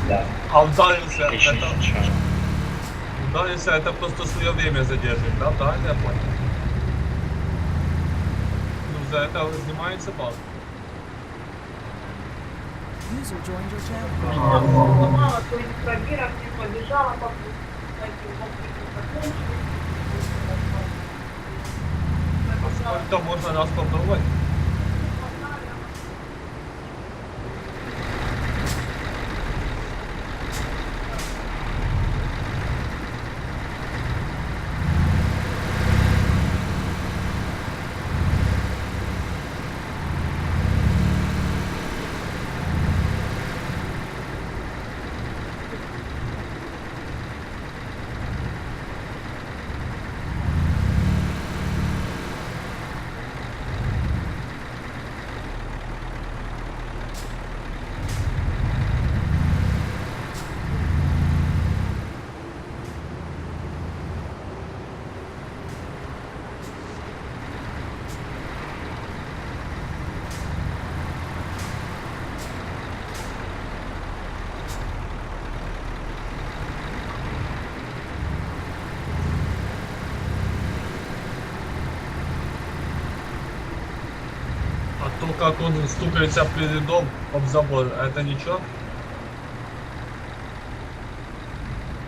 Да. А ударился, Отлично это, начало. ударился, это просто свое время задержит, да? Правильно я понял? Ну, за это снимается балл. User joined your channel. Сломала, то из пробирок не побежала, попутно. Кстати, попутно закончились. А сколько можно раз попробовать? А то, как он стукается передом об забор, это ничего?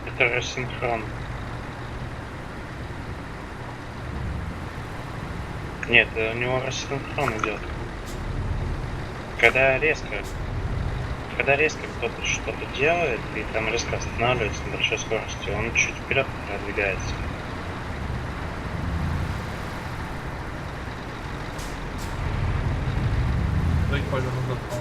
Это рассинхрон. Нет, у него рассинхрон идет. Когда резко кто-то что-то делает и там резко останавливается на большой скорости, он чуть вперед продвигается. Прикольно, запал.